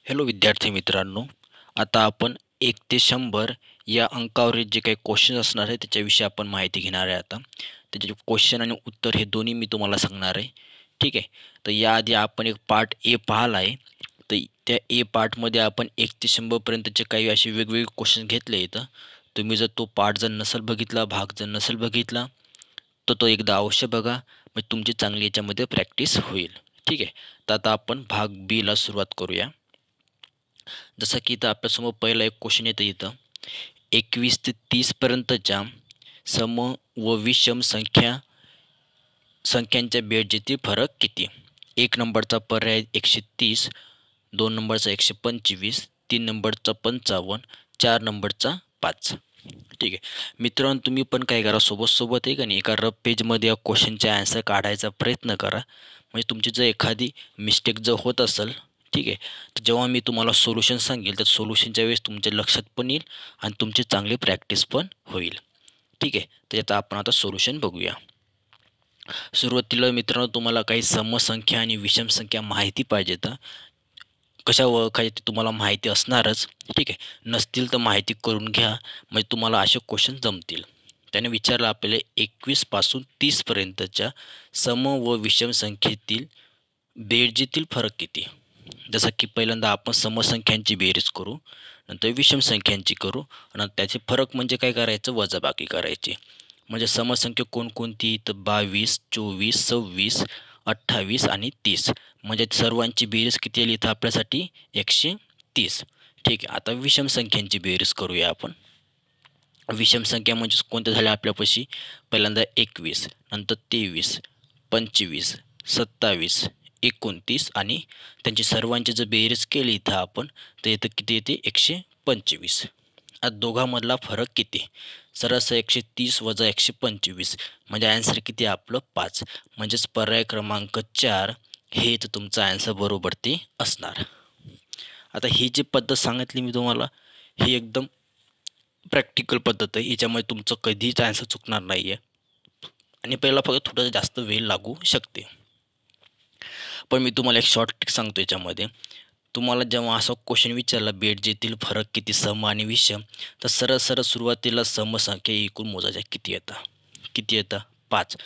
Hello विद्यार्थी मित्रांनो, आता आपण 1 ते 100 या अंकावरील जे काही क्वेश्चन असणार आहे त्याच्याविषयी आपण माहिती घेणार आहे. आता त्याचे क्वेश्चन आणि उत्तर हे दोन्ही मी तुम्हाला सांगणार आहे. ठीक आहे. तर याआधी आपण एक पार्ट ए पाहिला आहे. तर त्या ए पार्टमध्ये आपण 1 ते 100 पर्यंतचे काही असे वेगवेगळे क्वेश्चन घेतले इथं. तुम्ही जर तो पार्ट जर नसेल बघितला, भाग जर नसेल बघितला, तर तो एकदा अवश्य बघा. मग तुमची चांगली याच्यामध्ये प्रॅक्टिस होईल. ठीक आहे. तर आता आपण भाग बी ला सुरुवात करूया. जसं की इथं आपल्यासमोर पहिला एक क्वेश्चन येतं इथं 21 ते 30 पर्यंतच्या सम व विषम संख्यांच्या बेरजेतील फरक किती. 1 नंबरचा पर्याय 130, 2 नंबरचा 125, 3 नंबरचा 55, 4 नंबरचा 5. ठीक आहे मित्रांनो, तुम्ही पण काय करा, सोबत आहे का नाही, एका रफ पेजमध्ये या क्वेश्चनचे आन्सर काढायचा प्रयत्न करा. म्हणजे तुमची जर एखादी मिस्टेक जर होत असेल, ठीक आहे, तर जेव्हा मी तुम्हाला सोल्युशन सांगेल तर सोल्युशनच्या वेळेस तुमच्या लक्षात पण येईल आणि तुमची चांगली प्रॅक्टिस पण होईल. ठीक आहे. तर आता आपण आता सोल्युशन बघूया. सुरुवातीला मित्रांनो, तुम्हाला काही समसंख्या आणि विषम संख्या माहिती पाहिजे. तर कशा ओळखायचे ते तुम्हाला माहिती असणारच. ठीक आहे. नसतील तर माहिती करून घ्या, म्हणजे तुम्हाला असे क्वेश्चन जमतील. त्याने विचारलं आपल्याला 21 पासून 30 पर्यंतच्या सम व विषम संख्येतील बेरजेतील फरक किती. जसं की पहिल्यांदा आपण समसंख्यांची बेरीज करू, नंतर विषम संख्यांची करू, आणि त्याचे फरक म्हणजे काय करायचं, वजाबाकी करायची. म्हणजे समसंख्या कोणकोणती, तर 22, 24, 26, 28 आणि 30. म्हणजे सर्वांची बेरीज किती आली इथं आपल्यासाठी, 130. ठीक आहे. आता विषम संख्यांची बेरीज करूया आपण. विषम संख्या म्हणजे कोणत्या झाल्या आपल्यापाशी, पहिल्यांदा 21, नंतर 23, 25, 27, 29 आणि त्यांची सर्वांची जर बेरीज केली इथं आपण, तर इथं किती येते, 125. आता दोघांमधला फरक किती, सरस 130 वजा 125, म्हणजे आन्सर किती आपलं 5. म्हणजेच पर्याय क्रमांक 4 हे तर तुमचा आन्सर बरोबर ते असणार. आता ही जी पद्धत सांगितली मी तुम्हाला, ही एकदम प्रॅक्टिकल पद्धत आहे. याच्यामुळे तुमचं कधीच आन्सर चुकणार नाही आहे. आणि पहिला फक्त थोडं जास्त वेळ लागू शकते. पण मी तुम्हाला एक शॉर्ट ट्रिक सांगतो याच्यामध्ये. तुम्हाला जेव्हा असा क्वेश्चन विचारला बेरजेतील फरक किती सम आणि विषम, तर सरळ सुरुवातीला समसंख्या एकूण मोजायच्या किती येतं 5.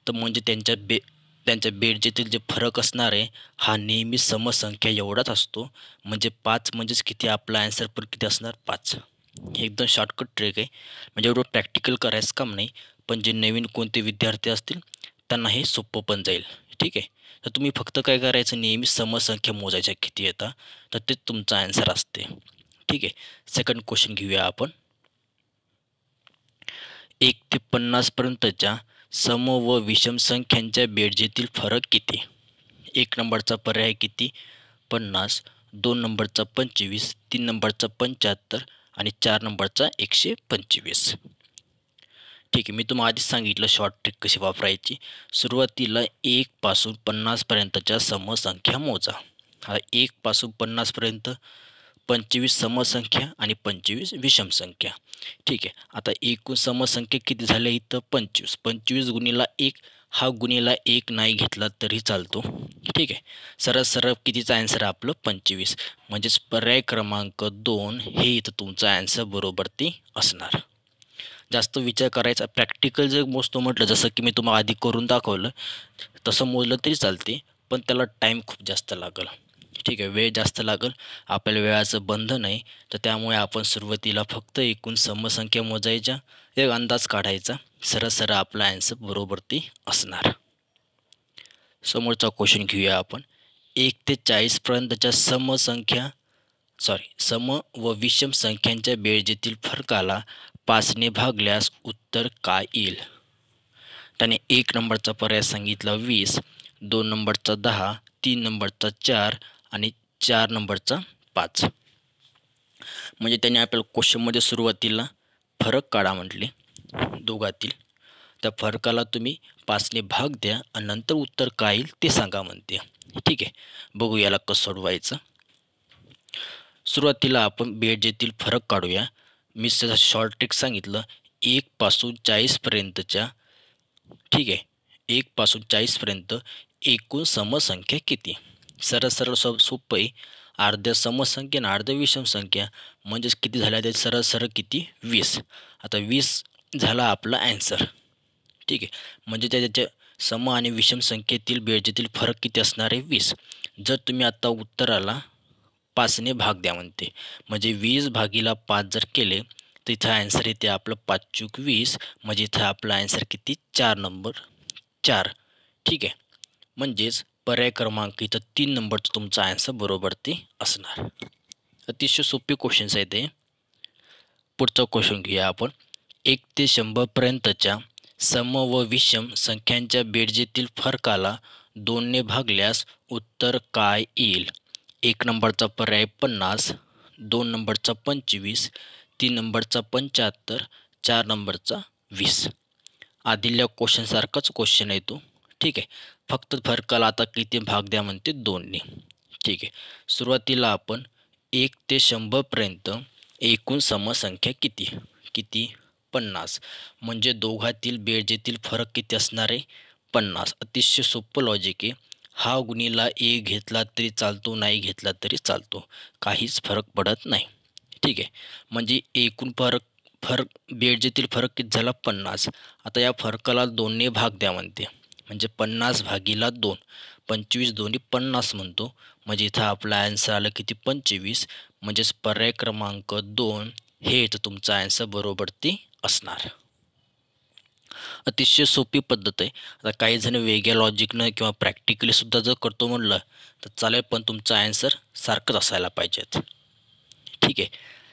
तर म्हणजे त्यांच्या बेरजेतील जे फरक असणार आहे हा नेहमी समसंख्या एवढाच असतो. म्हणजे 5 म्हणजेच किती, आपला आन्सर पण किती असणार, 5. हे एकदम शॉर्टकट ट्रिक आहे. म्हणजे एवढं प्रॅक्टिकल करायचं काम नाही. पण जे नवीन कोणते विद्यार्थी असतील त्यांना हे सोपं पण जाईल. ठीक आहे. तर तुम्ही फक्त काय करायचं, नेहमी समसंख्या मोजायच्या किती येतात, तर ते तुमचा आन्सर असते. ठीक आहे. सेकंड क्वेश्चन घेऊया आपण. 1 ते 50 पर्यंतच्या सम व विषम संख्यांच्या बेरजेतील फरक किती. 1 नंबरचा पर्याय किती, 50, 2 नंबरचा 25, 3 नंबरचा 75 आणि 4 नंबरचा 125. ठीक आहे. मी तुम्हाला आधीच सांगितलं शॉर्ट ट्रिक कशी वापरायची. सुरुवातीला 1 पासून 50 पर्यंतच्या समसंख्या मोजा. हा 1 पासून 50 पर्यंत 25 समसंख्या आणि 25 विषम संख्या. ठीक आहे. आता एकूण समसंख्या किती झाल्या इथं, 25. 25 गुणिला 1, हा गुणिला 1 नाही घेतला तरी चालतो. ठीक आहे. सरळ कितीचा आन्सर आपलं 25. म्हणजेच पर्याय क्रमांक 2 हे इथं तुमचा आन्सर बरोबर ते असणार. जास्त विचार करायचा, प्रॅक्टिकल जर मोजतो म्हटलं, जसं की मी तुम्हाला आधी करून दाखवलं तसं मोजलं तरी चालते, पण त्याला टाईम खूप जास्त लागेल. ठीक आहे. वेळ जास्त लागेल. आपल्याला वेळाचं बंधन नाही, तर त्यामुळे आपण सुरुवातीला फक्त एकूण समसंख्या मोजायच्या, एक अंदाज काढायचा, सरळ आपला आन्सर बरोबर ते असणार. समोरचा क्वेश्चन घेऊया आपण. 1 ते 40 पर्यंतच्या सम व विषम संख्यांच्या बेरजेतील फरकाला 5ने भागल्यास उत्तर काय येईल. त्याने 1 नंबरचा पर्याय सांगितला 20, 2 नंबरचा 10, 3 नंबरचा 4 आणि 4 नंबरचा 5. म्हणजे त्याने आपल्याला क्वेश्चनमध्ये सुरुवातीला फरक काढा म्हटले दोघातील. त्या फरकाला तुम्ही 5ने भाग द्या आणि नंतर उत्तर काय येईल ते सांगा म्हणते. ठीक आहे. बघू याला कसं सोडवायचं. सुरुवातीला आपण बेरजेतील फरक काढूया. मी त्याचा शॉर्ट ट्रिक सांगितलं. 1 पासून 40 पर्यंतच्या, ठीक आहे, 1 पासून 40 पर्यंत एकूण समसंख्या किती. सरळ सोपं आहे. अर्ध्या समसंख्या आणि अर्ध्या विषम संख्या म्हणजेच किती झाल्या ते सरळ सरळ किती 20. आता 20 झाला आपला ॲन्सर. ठीक आहे, म्हणजे त्याच्या सम आणि विषम संख्येतील बेरजेतील फरक किती असणार आहे 20. जर तुम्ही आता उत्तराला 5ने भाग द्या म्हणते, म्हणजे 20 भागीला 5 जर केले तर इथं ॲन्सर येते आपलं 5 चूक 20, म्हणजे इथं आपला ॲन्सर किती 4 नंबर 4. ठीक आहे, म्हणजेच पर्याय क्रमांक इथं 3 नंबरचं तुमचा ॲन्सर बरोबर ते असणार. अतिशय सोपे क्वेश्चन्स आहे ते. पुढचा क्वेश्चन घेऊया आपण. 1 ते 100 पर्यंतच्या सम व विषम संख्यांच्या बेरजेतील फरकाला 2ने भागल्यास उत्तर काय येईल? 1 नंबरचा पर्याय 50, 2 नंबरचा 25, 3 नंबरचा 75, 4 नंबरचा 20. आधील्या क्वेश्चन सारखाच क्वेश्चन आहे तो. ठीक आहे, फक्त फरकाला आता किती भाग द्या म्हणते 2ने. ठीक आहे, सुरुवातीला आपण 1 ते 100 पर्यंत एकूण समसंख्या किती 50, म्हणजे दोघातील बेरजेतील फरक किती असणार आहे 50. अतिशय सोपं लॉजिक आहे. हा गुणीला 1 घेतला तरी चालतो, नाही घेतला तरी चालतो, काहीच फरक पडत नाही. ठीक आहे, म्हणजे एकूण फरक बेरजेतील फरक किती झाला 50. आता या फरकाला 2ने भाग द्या म्हणते, म्हणजे 50 भागीला 2, 25 दोन्ही 50 म्हणतो, म्हणजे इथं आपला ॲन्सर आलं किती 25. म्हणजेच पर्याय क्रमांक 2 हे इथं तुमचा ॲन्सर बरोबर ते असणार. अतिशय सोपी पद्धत आहे. आता काही जण वेगळ्या लॉजिकनं किंवा प्रॅक्टिकली सुद्धा जर करतो म्हणलं तर चालेल, पण तुमचा ॲन्सर सारखंच असायला पाहिजेत. ठीक आहे,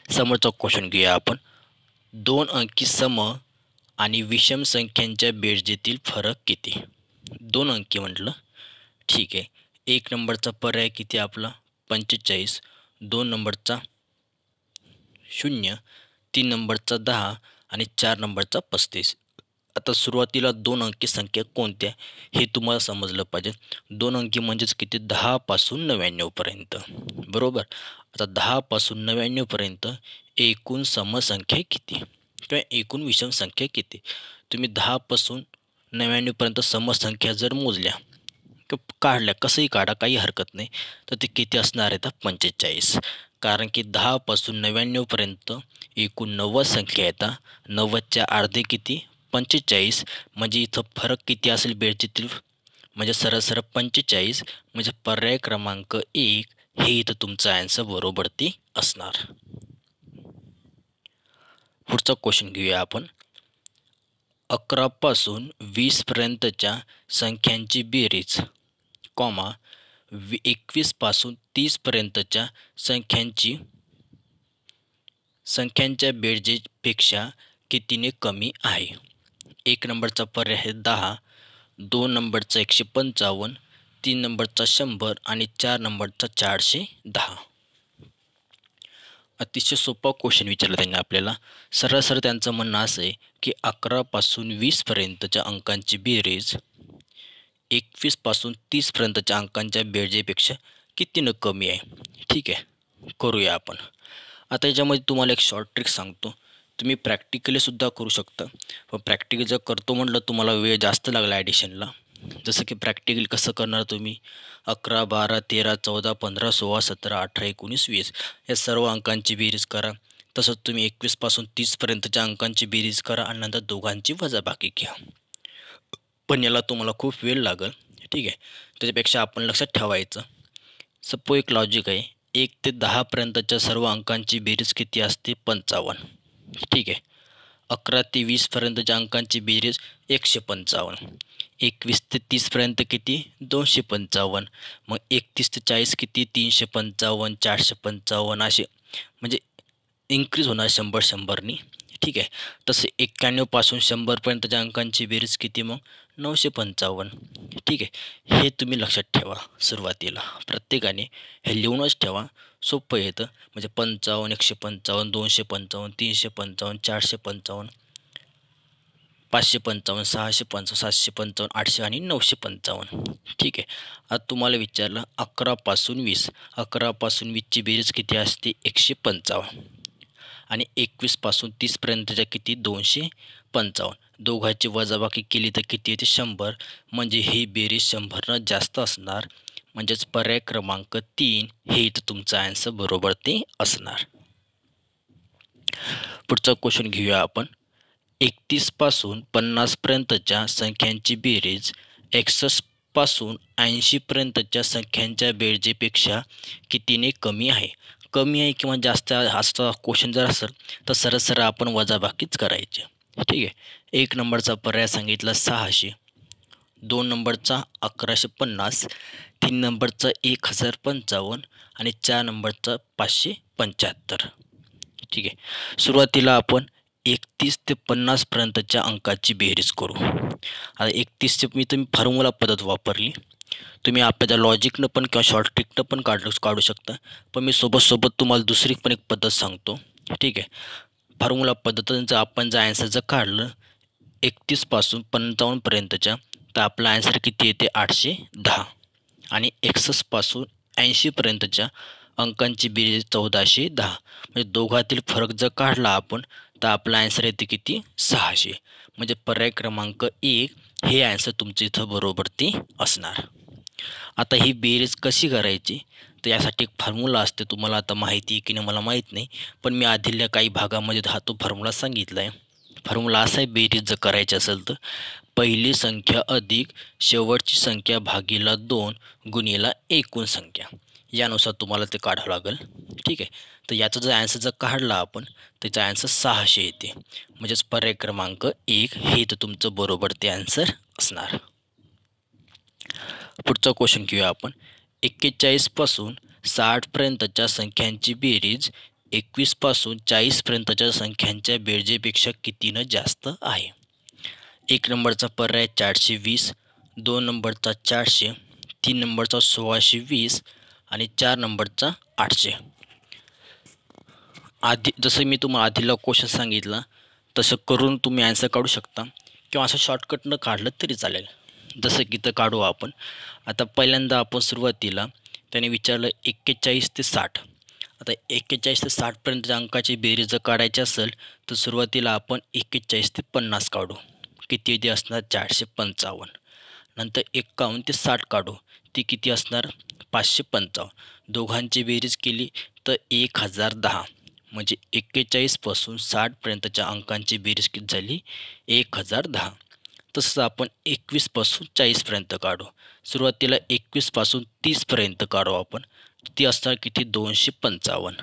समोरचा क्वेश्चन घेऊया आपण. 2 अंकी सम आणि विषम संख्यांच्या बेरजेतील फरक किती? 2 अंकी म्हटलं. ठीक आहे, 1 नंबरचा पर्याय किती आपला 45, 2 नंबरचा 0, 3 नंबरचा 10 आणि 4 नंबरचा 35. आता सुरुवातीला 2 अंकी संख्या कोणत्या हे तुम्हाला समजलं पाहिजे. 2 अंकी म्हणजेच किती 10 पासून 99 पर्यंत, बरोबर. आता 10 पासून 99 पर्यंत एकूण समसंख्या किती किंवा एकूण विषम संख्या किती? तुम्ही 10 पासून 99 पर्यंत समसंख्या जर मोजल्या काढल्या, कसंही काढा काही हरकत नाही, तर ते किती असणार आहे तर 45. कारण की 10 पासून 99 पर्यंत एकूण 90 संख्या येतात, 90च्या अर्धे किती 45, म्हणजे इथं फरक किती असेल बेरजेतील, म्हणजे सरळ सरळ 45, म्हणजे पर्याय क्रमांक 1 हे इथं तुमचं ॲन्सर बरोबर ते असणार. पुढचा क्वेश्चन घेऊया आपण. 11 पासून 20 पर्यंतच्या संख्यांची बेरीज, 21 पासून 30 पर्यंतच्या संख्यांच्या बेरजेपेक्षा कितीने कमी आहे? 1 नंबरचा पर्याय आहे 10, 2 नंबरचा 155, 3 नंबरचा 100 आणि 4 नंबरचा 410. अतिशय सोपा क्वेश्चन विचारला त्यांनी आपल्याला. सरळ सरळ त्यांचं म्हणणं असं आहे की 11 पासून 20 पर्यंतच्या अंकांची बेरीज 21 पासून 30 पर्यंतच्या अंकांच्या बेरजेपेक्षा कितीनं कमी आहे. ठीक आहे, करूया आपण. आता याच्यामध्ये तुम्हाला एक शॉर्ट ट्रिक सांगतो, तुम्ही प्रॅक्टिकली सुद्धा करू शकता. पण प्रॅक्टिकल जर करतो म्हटलं तुम्हाला वेळ जास्त लागला ॲडिशनला. जसं की प्रॅक्टिकल कसं करणार तुम्ही 11, 12, 13, 14, 15, 16, 17, 18, 19, 20 या सर्व अंकांची बेरीज करा. तसंच तुम्ही 21 पासून 30 पर्यंतच्या अंकांची बेरीज करा आणि नंतर दोघांची वजाबाकी घ्या. पण याला तुम्हाला खूप वेळ लागेल. ठीक आहे, त्याच्यापेक्षा आपण लक्षात ठेवायचं. सपोज एक लॉजिक आहे, 1 ते 10 पर्यंतच्या सर्व अंकांची बेरीज किती असते 55. ठीक आहे, 11 ते 20 पर्यंतच्या अंकांची बेरीज 155, 21 ते 30 पर्यंत किती 255, मग 31 ते 40 किती 355, 455 असे म्हणजे इन्क्रीज होणार 100-100नी. ठीक आहे, तसे 91 पासून 100 पर्यंतच्या अंकांची बेरीज किती मग 955. ठीक आहे, हे तुम्ही लक्षात ठेवा. सुरुवातीला प्रत्येकाने हे लिहूनच ठेवा, सोपं येतं. म्हणजे 55, 155, 255, 355, 455, 555, 655, 755, 800 आणि 955. ठीक आहे, आता तुम्हाला विचारलं 11 पासून 20, 11 पासून 20ची बेरीज किती असते 155 आणि 21 पासून 30 पर्यंतच्या किती 255. दोघांची वजाबाकी केली तर किती येते 100, म्हणजे ही बेरीज 100 जास्त असणार. म्हणजेच पर्याय क्रमांक 3 हे इथं तुमचा आन्सर बरोबर ते असणार. पुढचा क्वेश्चन घेऊया आपण. 31 पासून 50 पर्यंतच्या संख्यांची बेरीज 61 पासून 80 पर्यंतच्या संख्यांच्या बेरजेपेक्षा कितीने कमी आहे? कमी आहे किंवा जास्त असा क्वेश्चन जर असेल तर सरळ सरळ आपण वजाबाकीच करायचे. ठीक आहे. 1 नंबरचा पर्याय सांगितला 600, 2 नंबरचा 1150, 3 नंबरचा 1055 आणि 4 नंबरचा 575. ठीक आहे. सुरुवातीला आपण 31 ते 50 पर्यंतच्या अंकाची बेरीज करू. आता 31 मी फॉर्म्युला पद्धत वापरली. तुम्ही आपल्या लॉजिकनं पण किंवा शॉर्ट ट्रिकनं पण काढू शकता. पण मी सोबत तुम्हाला दुसरी पण एक पद्धत सांगतो. ठीक आहे. फॉर्म्युला पद्धतीचं आपण जर आन्सर जर काढलं 31 पासून 55 पर्यंतच्या, तर आपला आन्सर किती येते 810. आणि 61 पासून 80 पर्यंतच्या अंकांची बेरीज 1410. म्हणजे दोघातील फरक जर काढला आपण तर आपला आन्सर येते किती 600. म्हणजे पर्याय क्रमांक 1 हे आन्सर तुमचं इथं बरोबर ते असणार. आता ही बेरीज कशी करायची तर यासाठी एक फॉर्म्युला असते. तुम्हाला आता माहिती आहे की नाही मला माहीत नाही, पण मी आधील्या काही भागामध्ये हा तो फॉर्म्युला सांगितला आहे. फॉर्म्युला असा आहे, बेरीज जर करायची असेल तर पहिली संख्या अधिक शेवटची संख्या भागीला 2 गुणिला एकूण संख्या, यानुसार तुम्हाला ते काढावं लागेल. ठीक आहे. तर याचा जर आन्सर जर काढला आपण त्याचा आन्सर 600 येते. म्हणजेच पर्याय क्रमांक 1 हे तर तुमचं बरोबर ते आन्सर असणार. पुढचा क्वेश्चन घेऊया आपण. 41 पासून 60 पर्यंतच्या संख्यांची बेरीज 21 पासून 40 पर्यंतच्या संख्यांच्या बेरजेपेक्षा कितीनं जास्त आहे? 1 नंबरचा पर्याय 420, 2 नंबरचा 400, 3 नंबरचा 1620 आणि 4 नंबरचा 800. आधी जसं मी तुम्हाला आधीला क्वेश्चन सांगितलं तसं करून तुम्ही आन्सर काढू शकता किंवा असं शॉर्टकटनं काढलं तरी चालेल. जसं की तर काढू आपण. आता पहिल्यांदा आपण सुरुवातीला त्याने विचारलं 41 ते 60. आता 41 ते 60 पर्यंतच्या अंकाची बेरीज जर काढायची असेल तर सुरुवातीला आपण 41 ते 50 काढू. किती ते असणार 455. नंतर 51 ते 60 काढू, ती किती असणार 555. दोघांची बेरीज केली तर 1010. म्हणजे 41 पासून 60 पर्यंतच्या अंकांची बेरीज किती झाली 1010. तसंच आपण 21 पासून 40 पर्यंत काढू. सुरुवातीला 21 पासून 30 पर्यंत काढू आपण, ती असणार किती 255.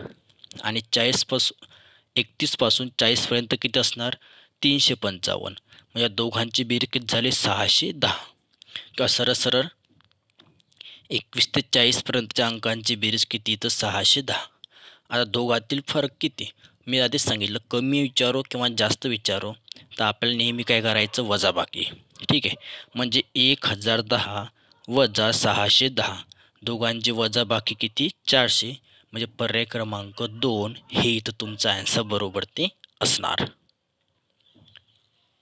आणि 31 पासून 40 पर्यंत किती असणार 355. म्हणजे दोघांची बेरीज किती झाली 610. किंवा सरळ सरळ 21 ते 40 पर्यंतच्या अंकांची बेरीज किती तर 610. आता दोघातील फरक किती मी आधीच सांगितलं, कमी विचारो किंवा जास्त विचारो तर आपल्याला नेहमी काय करायचं वजाबाकी. ठीक आहे. म्हणजे 1010 वजा 610, दोघांची वजाबाकी किती 400. म्हणजे पर्याय क्रमांक 2 हे इथं तुमचा आन्सर बरोबर ते असणार.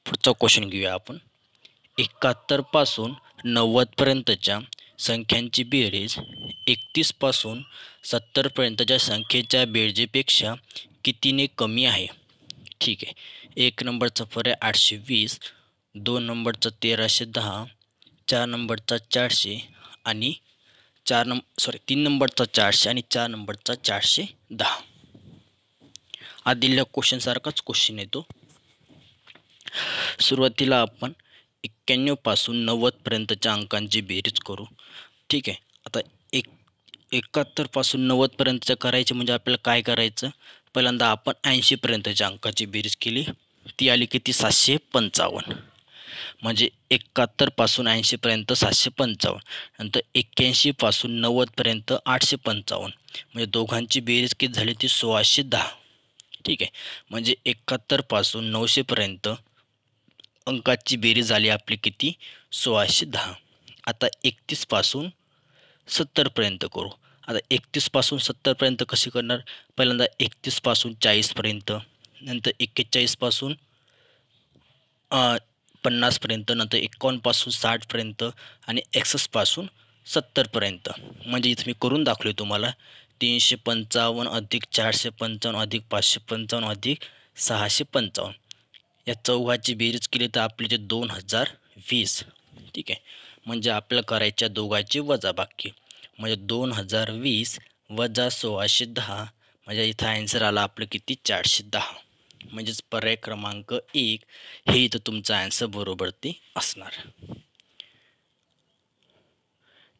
पुढचा क्वेश्चन घेऊया आपण. 71 पासून 90 पर्यंतच्या संख्यांची बेरीज 31 पासून 70 पर्यंतच्या संख्येच्या बेरजेपेक्षा कितीने कमी आहे? ठीक आहे. 1 नंबरचा पर्याय 820, 2 नंबरचा 1310, 4 नंबरचा 400 आणि 3 नंबरचा 400 आणि 4 नंबरचा 410. आधील्या क्वेश्चन सारखाच क्वेश्चन येतो. सुरुवातीला आपण 91 पासून 90 पर्यंतच्या अंकांची बेरीज करू. ठीक आहे. आता 71 पासून 90 पर्यंतच्या करायचे म्हणजे आपल्याला काय करायचं, पहिल्यांदा आपण 80 पर्यंतच्या अंकाची बेरीज केली, ती आली किती 755. म्हणजे 71 पासून 80 पर्यंत 755. नंतर 81 पासून 90 पर्यंत 855. म्हणजे दोघांची बेरीज किती झाली ती 1610. ठीक आहे. म्हणजे 71 पासून 900 पर्यंत अंकाची बेरीज झाली आपली किती 1610. आता 31 पासून 70 पर्यंत करू. आता 31 पासून 70 पर्यंत कशी करणार, पहिल्यांदा 31 पासून 40 पर्यंत, नंतर 41 पासून 50 पर्यंत, नंतर 51 पासून 60 पर्यंत आणि 61 पासून 70 पर्यंत. म्हणजे इथं मी करून दाखवले तुम्हाला. 355 अधिक 455 अधिक 555 अधिक 655. या चौघाची बेरीज केली तर आपली ते 2020. ठीक आहे. म्हणजे आपल्याला करायच्या दोघांची वजाबाकी. म्हणजे 2020 वजा 1610 म्हणजे इथं ॲन्सर आला आपलं किती 410. म्हणजेच पर्याय क्रमांक 1 हे इथं तुमचा ॲन्सर बरोबर ते असणार.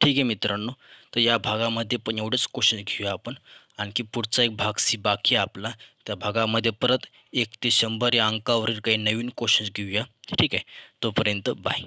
ठीक आहे मित्रांनो, तर या भागामध्ये पण एवढेच क्वेश्चन घेऊया आपण. आणखी पुढचा एक भाग सी बाकी आहे आपला. त्या भागामध्ये परत 1 ते 100 या अंकावरील काही नवीन क्वेश्चन्स घेऊया. ठीक आहे, तोपर्यंत बाय.